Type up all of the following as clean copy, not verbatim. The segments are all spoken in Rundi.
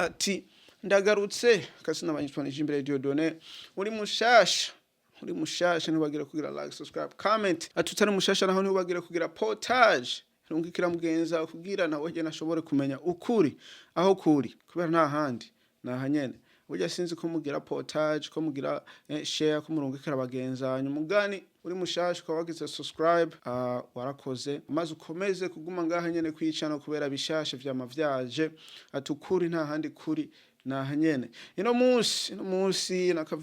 ati ndagarutse kasi n'abanyitwanije imbere Diodone uri mushasha ntibagire kugira like subscribe comment atutari mushasha naho ntibagire kugira portage rungikira mugenza kugira nawe je nashobore kumenya ukuri aho kuri kubera nta handi nahanyene burya sinzi ko mugira portage ko mugira share ko murungikira abagenzanyu mugani uri mushasha ko wagize subscribe warakoze maze ukomeze kuguma ngaha nyene kwicana kubera bishasha vyamavyaje atukuri nta handi kuri nahanyene ino munsi naka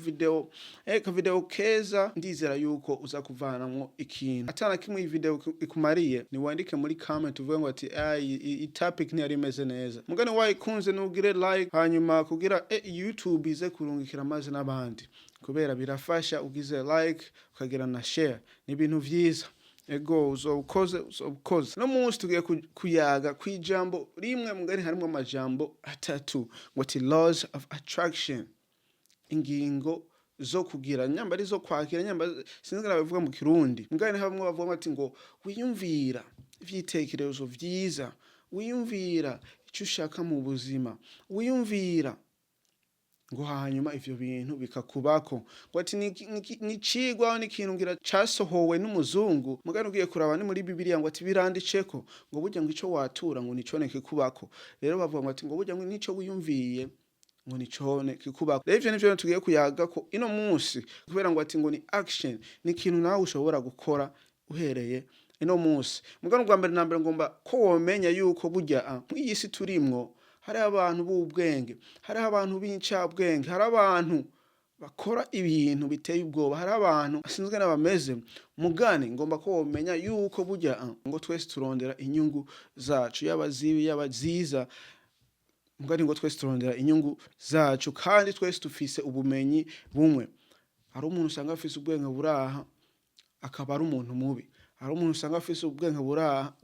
video keza ndizera yuko uza kuvanamwo ikintu atana kimwe iyi video ikumariye ni wandike muri comment uvuge ngo ati i topic ni ari meze neza mugani wayikunze nugire like hanyuma kugira YouTube ize kurungikira maze n'abandi kubera birafasha ugize like ukagira na share ni ibintu vyiza ego uzobukoze no munsi tugiye kuyaga kwijambo rimwe mugari harimo amajambo atatu ngo ati laws of attraction ingingo zo kugira nyamba ari zo kwakira nyamba sinzi bavuga mu kirundi mugari hamwe bavuga ati ngo wiyumvira ivyitekerezo vyiza wiyumvira icyo ushaka mu buzima wiyumvira ngo hanyuma ivyo bintu bikakubako ngo ati ni cigwa ni kintu ngira casohowe n'umuzungu mugani ugiye kuraba ni muri Bibiliya ngo ati birandiceko ngo burya ngo ico watura ngo nicone kikubako rero bavuga ngo ati ngo burya ngo nico wiyumviye ngo nicone kikubako rero ivyo nivyo tugiye kuyaga ko ino munsi kubera ngo ati ngo ni action ni kintu nawe ushobora gukora uhereye ino munsi mugani ubwa mbere na mbere ngomba ko womenya yuko burya mw'iyi si turimwo hari abantu b'ubwenge hari abantu b'incabwenge hari abantu bakora ibintu biteye ubwoba hari abantu asinzwe n'abameze mugani ngomba ko womenya yuko burya ngo twese turondera inyungu zacu yabazibi yabaziza mugani ngo twese turondera inyungu zacu kandi twese tufise ubumenyi bumwe hari umuntu usanga afise ubwenge buraha akaba ari umuntu mubi hari umuntu usanga afise ubwenge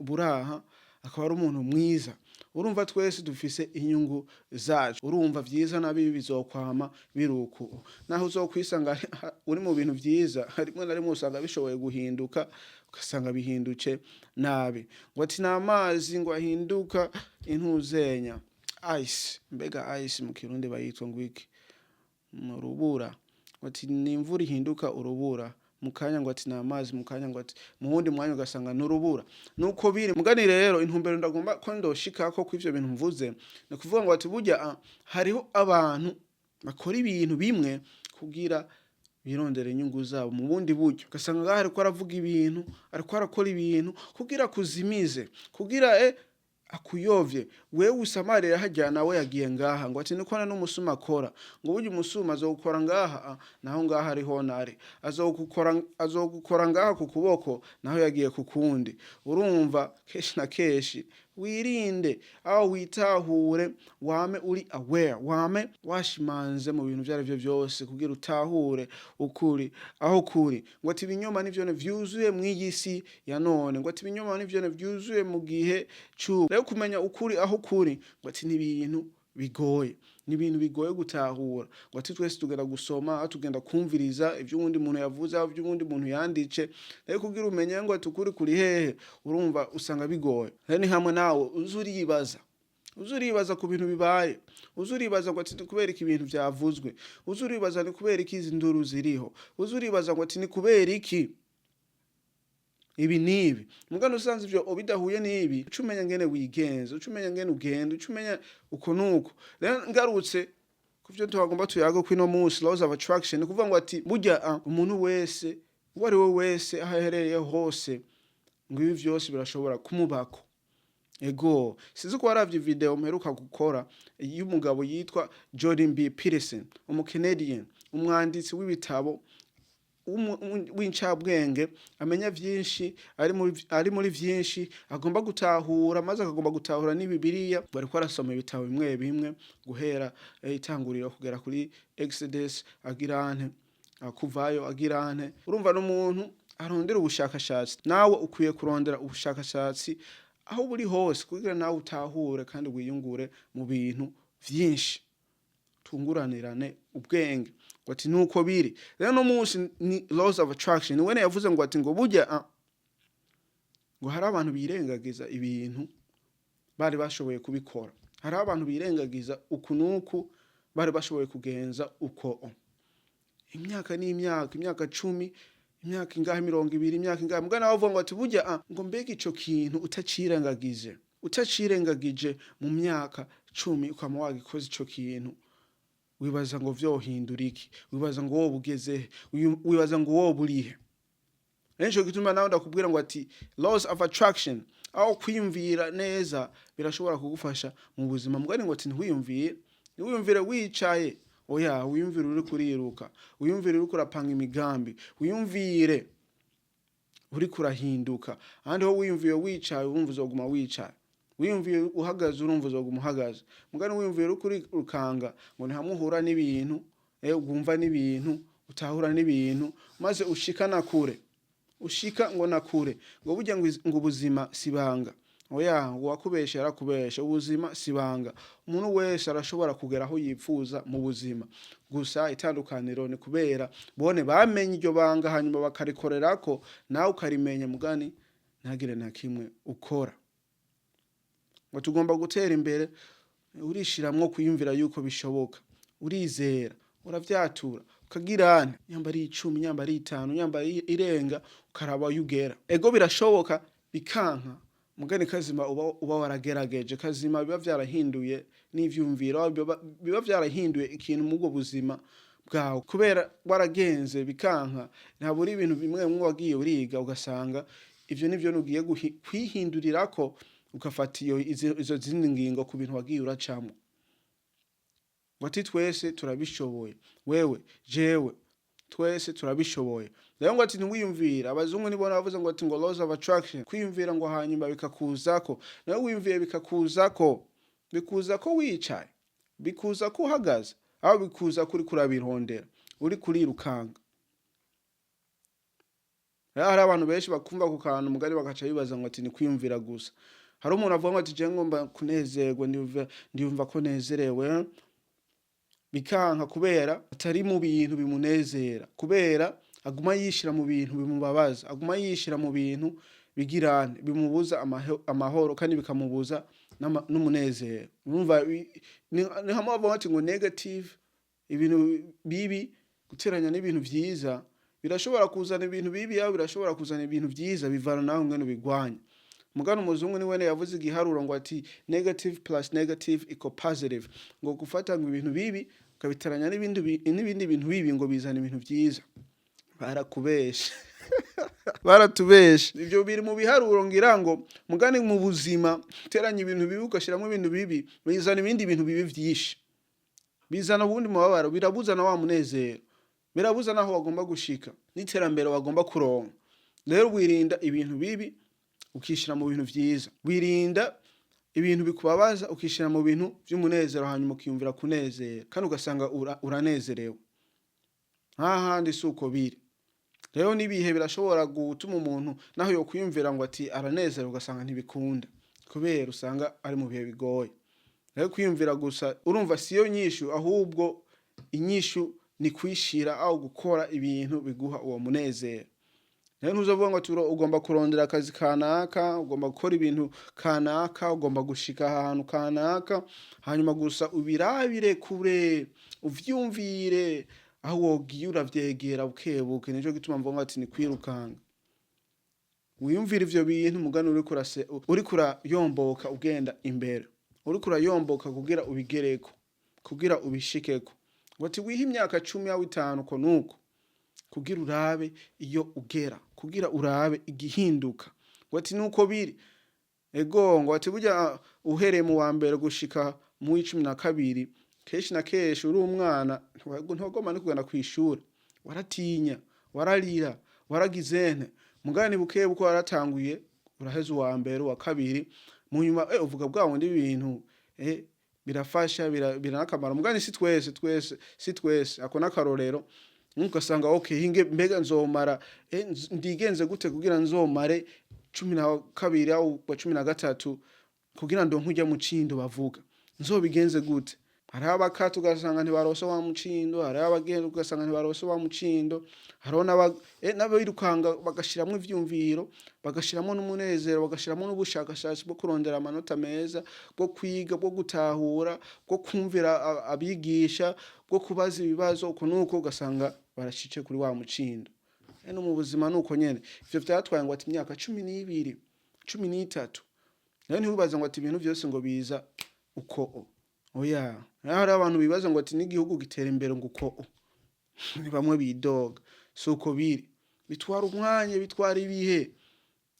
buraha akaba ari umuntu mwiza urumva twese dufise inyungu zacu urumva vyiza nabi bizokwama biruku naho uzokwisanga uri mu bintu vyiza harimo na rimwe usanga bishoboye guhinduka ugasanga bihinduke nabi ngo ati namazi ngo ahinduka intuzenya ice mbega ice mu kirundi bayitwa ngwiki mu rubura ngo ati ni imvura ihinduka urubura mukanya ngo ati namazi mukanya ngo ati muhundi mwanya ugasanga n'urubura nuko biri mugani rero intumbero ndagomba ko ndoshikako kw'ivyo bintu mvuze no kuvuga ngo ati burya hariho abantu bakora ibintu bimwe kugira birondera inyungu zabo mu bundi buryo ugasanga ngaho ariko aravuga ibintu ariko arakora ibintu kugira kuzimize kugira akuyovye wewe usamarira hajyana we yagiye ngaha ngo ati nikona n'umusuma akora ngo burya umusuma azokora ngaha naho ngaha ariho nare azogukora ngaha ku kuboko naho yagiye ku kundi urumva keshi na keshi wirinde aho witahure wame uri aware wame washimanze mu bintu byarivyo byose kugira utahure ukuri aho kuri ngo ati ibinyoma nivyo vyuzuye mw'iyisi ya none ngo ati ibinyoma nivyo vyuzuye mu gihe cy'ubu rero kumenya ukuri aho kuri ngo ati n'ibintu bigoye n'ibintu bigoye gutahura ngo ati twese tugenda gusoma tugenda kumviriza ivyo uwundi muntu yavuze aho ivyo uwundi muntu yanditse rero kugira umenye ngo ati ukuri kuri hehe urumva usanga bigoye rero ni hamwe nawe uzuribaza ku bintu bibaye uzuribaza ngo ati kubera iki ibintu byavuzwe uzuribaza ni kubera iki izi nduru ziriho uzuribaza ngo ati ni kubera iki ibi nibi mugano usanze ivyo obidahuye nibi ucumenya ngene wigenza ucumenya ngene ugenda ucumenya uko nuko rero ngarutse kuvyo twagomba tuyago kwino munsi laws of attraction kuvuga ngo ati burya umuntu wese uwari we wese aherereye hose ngo ibi vyose birashobora kumubako ego sizi ko waravye video mperuka gukora y'umugabo yitwa Jordan B Peterson umucanadian umwanditsi w'ibitabo w'incabwenge amenya vyinshi ari muri vyinshi agomba gutahura maze akagomba gutahura ni Bibiliya bariko arasoma ibitabo bimwe bimwe guhera itanguriro kugera kuri Exodus agirante kuvayo agirante urumva n'umuntu arondera ubushakashatsi nawe ukwiye kurondera ubushakashatsi aho buri hose kugira nawe utahure kandi wiyungure mu bintu vyinshi tunguranirane ubwenge ngo ati nuko biri rero no munsi ni laws of attraction ni wene yavuze ngo ati ngo burya ngo hari abantu birengagiza ibintu bari bashoboye kubikora hari abantu birengagiza ukunuku bari bashoboye kugenza uko imyaka n'imyaka, imyaka 10, imyaka ingahe 20, imyaka ingahe mugana bavuga ngo ati burya ngo mbega ico kintu utacirengagije mu myaka 10 ukama wagikoze ico kintu, wibaza ngo vyohindura iki, wibaza ngo wowe ugeze, wibaza ngo wowe burihe. Nico gituma nawe ndakubwira ngo ati laws of attraction aho kwiyumvira neza birashobora kugufasha mu buzima. Mugani ngo ati ntiwiyumvire wicaye, oya wiyumvire uri kuriruka, wiyumvire uri kurapanga imigambi, wiyumvire uri kurahinduka. Ahandi ho wiyumviye wicaye urumva uzoguma wicaye, wiyumviye uhagaze urumva uzoguma uhagaze. Mugani wiyumviye uri kurikanga ngo ntihamuhura n'ibintu, ugumva n'ibintu, utahura n'ibintu, maze ushikana kure, ushika ngo nakure. Ngo burya ngo ubuzima sibanga, oya wakubesha yarakubesha, ubuzima sibanga. Umuntu wese arashobora kugera aho yipfuza mu buzima, gusa itandukaniro ni kubera bone bamenye iryo banga hanyuma bakarikorerako, nawe ukarimenya mugani ntagire na kimwe ukora. Ngo tugomba gutera imbere urishiramwo kwiyumvira yuko bishoboka, urizera, uravyatura, ukagirana nyamba ari 10, nyamba ari 5, nyamba ari irenga, ukaraba yugera. Ego birashoboka bikanka, mugani kazima uba waragerageje, kazima biba vyarahinduye n'ivyumviro, biba vyarahinduye ikintu mu bwo buzima bwawe, kubera waragenze bikanka. Ntaburi ibintu bimwe mwe wagiye uriga ugasanga ivyo nivyo nugiye kwihindurirako, ugafata izo zindi ngingo ku bintu wagiye uracamo. Wati twese turabishoboye, wewe jewe twese turabishoboye. Rero ngo ati ntiwiyumvira, abazungu nibona bavuze ngo ati ngo laws of attraction, kwiyumvira ngo hanyuma bikakuzako. Nawe wiyumviye bikakuzako, bikuzako wicaye, bikuzako uhagaze, aho bikuza kuri kurabirondera, uri kurirukanga. Hari abantu benshi bakumva ku kantu mugari bagaca bibaza ngo ati ni kwiyumvira gusa. Hari umuntu avuga ngo ati je ngomba kunezerwa, ndiyumva ko nezerewe, bikanka kubera atari mu bintu bimunezera, kubera aguma yishira mu bintu bimubabaza, aguma yishira mu bintu bigirane, bimubuza amahoro kandi bikamubuza n'umunezero. Urumva ni hamwe bavuga ati ngo negative, ibintu bibi guteranya n'ibintu vyiza birashobora kuzana ibintu bibi, yawe birashobora kuzana ibintu vyiza, bivana naho ngene bigwanya. Mugano umuzungu ni wene yavuze igiharuro ngo ati negative plus negative equal positive, ngo gufata ngo ibintu bibi ukabitaranya n'ibindi bintu bibi ngo bizana ibintu vyiza. Barakubesha baratubesha. Ivyo biri mu biharuro ngira ngo mugani mu buzima teranya ibintu bibi ugashiramo ibintu bibi bizana ibindi bintu bibi vyinshi, bizana ubundi mubabaro, birabuza na wa munezero, birabuza naho wagomba gushika n'iterambere wagomba kuronka. Rero wirinda ibintu bibi ukishira mu bintu vyiza, wirinda ibintu bikubabaza ukishira mu bintu vy'umunezero, hanyuma ukiyumvira kunezera kandi ugasanga uranezerewe. Hahandi suko biri. Rero nibihe birashobora gutuma umuntu naho yo kwiyumvira ngo ati aranezera ugasanga ntibikunda, kubera usanga ari mu bihe bigoye. Rero kwiyumvira gusa urumva siyo nyishu, ahubwo inyishu ni kwishira aho gukora ibintu biguha uwo munezero. Rero ntuzovuga ngo ugomba kurondera akazi kanaka, ugomba gukora ibintu kanaka, ugomba gushika ahantu kanaka, hanyuma gusa ubirabire kure, uvyumvire aho wogiye uravyegera bukebuke. Nico gituma mvuga ati ni kwirukanga. Wiyumvira ivyo bintu mugani uri kurayomboka ugenda imbere, uri kurayomboka kugira ubigereko, kugira ubishikeko. Wati wiha imyaka 10 yawe 5 ko nuko kugira urabe iyo ugera, kugira urabe igihinduka. Wati nuko biri. Ego ngo ati burya uhereye mu wa mbere gushika mu 12 keshi na keshi uri umwana ntogoma no kugana kwishura, waratinya, wararira, waragizene. Mugani bukebuko waratanguye uraheza uwa mbere wa kabiri, mu nyuma uvuga bwawo ndi ibintu birafasha, biranakamara. Mugani si twese ako nakarorero. Ugasanga okay hinge mbega nzomara ndigenze gute kugira nzomare 12 au 13 kugira ndo nkujya mu cindo bavuga nzobigenze gute. hariho abakata ugasanga ntibarose wa mucindo, hariho abagenda ugasanga ntibarose wa mucindo, hariho n'abirukanga bagashiramwo ivyumviro, bagashiramwo n'umunezero, bagashiramwo n'ubushakashatsi bwo kurondera amanota meza, bwo kwiga, bwo gutahura, bwo kumvira abigisha, bwo kubaza ibibazo, uko nuko ugasanga barashice kuri wa mucindo. No mu buzima nuko nyene. Ivyo vyatwaye ngo ati imyaka 12, 13. Nayo ntibibaza ngo ati ibintu byose ngo biza uko. Oya, hari abantu bibaza ngo ati n'igihugu gitera imbere ngo uko. Ni bamwe bidoga. Suko biri. Bitwara umwanya, bitwara ibihe.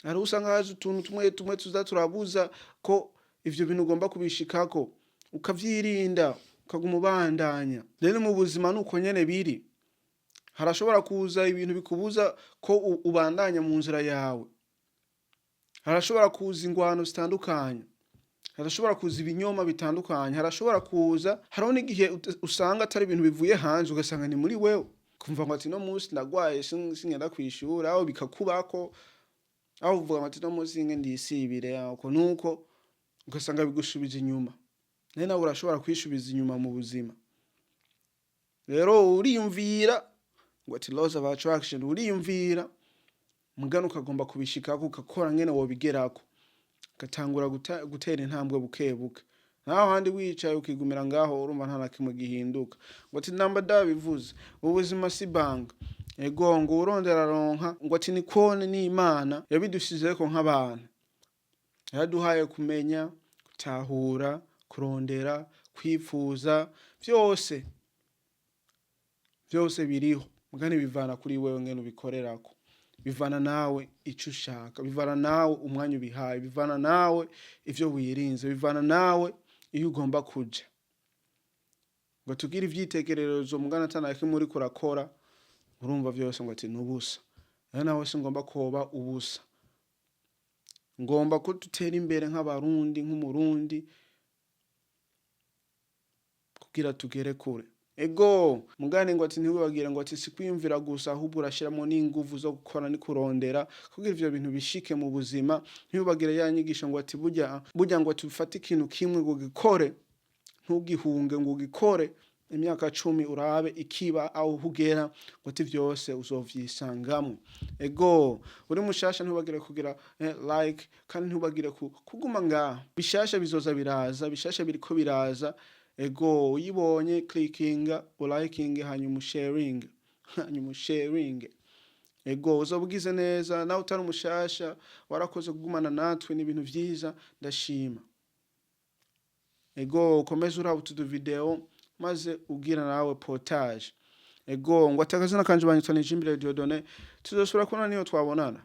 Hari usanga haje utuntu tumwe tuza turabuza ko ivyo bintu ugomba kubishikako. Ukavyirinda, ukaguma ubandanya. Rero mu buzima nuko nyene biri. Harashobora kuza ibintu bikubuza ko ubandanya mu nzira yawe. Harashobora kuza ingwano zitandukanye. Harashobora kuza ibinyoma bitandukanye. Harashobora kuza hariho n'igihe usanga atari ibintu bivuye hanze ugasanga ni muri wewe. Kumva ngo ati no munsi ndagwaye singenda kwishura aho bikakubako. Aho uvuga ngo ati no munsi nge ndisibire uko nuko ugasanga bigushubije inyuma. Nawe urashobora kwisubiza inyuma mu buzima. Rero uriyumvira ngo ati laws of attraction, uriyumvira mugano ukagomba kubishikako ukakora ngene wobigerako, gatangura gutera intambwe bukebuke. Naho handi wicaye ukigumira ngaho urumva nta nakimwe gihinduka. Ngo ati namba dabivuze ubuzima si banga, ego ngo urondera ronka, ngo ati ni kone ni Imana yabidushizeko nk'abantu. Yaduhaye kumenya, gutahura, kurondera, kwifuza, byose biriho. Mugani bivana kuri wewe ngene ubikorerako. Bivana nawe ico ushaka, bivana nawe umwanya ubihaye, bivana nawe ivyo wirinze, bivana nawe iyo ugomba kuja. Ngo tugira ivyitekererezo mugana atanake muri kurakora, urumva byose ngo ati nubusa. Nawe ngomba koba ubusa. Ngomba ko tutera imbere nk'abarundi, nk'umurundi kugira tugere kure. Ego mugani ngo ati ntiwibagire ngo ati sikwiyumvira gusa ahubwo urashiramo n'inguvu zo gukora ni kurondera kugira ivyo bintu bishike mu buzima. Ntiwibagire yanyigisha ngo ati burya ngo tufate ikintu kimwe ngo gikore, ntugihunge ngo gikore imyaka 10 urabe ikiba aho hugera ngo ati vyose uzovyisangamo. Ego uri mushasha ntiwibagire kugira like kandi ntiwibagire kuguma ngaho. Bishasha bizoza biraza, bishasha biriko biraza. Ego uyibonye clickinga, liking hanyuma sharing. Ego uzobugize neza nawe utari umushasha warakoze kugumana natwe n'ibintu vyiza ndashima. Ego komeza urabu tudu video maze ugira nawe portage. Ego ngo atakazina kanje banyitwa n'imbere Diodone tuzosura kubona niyo twabonana.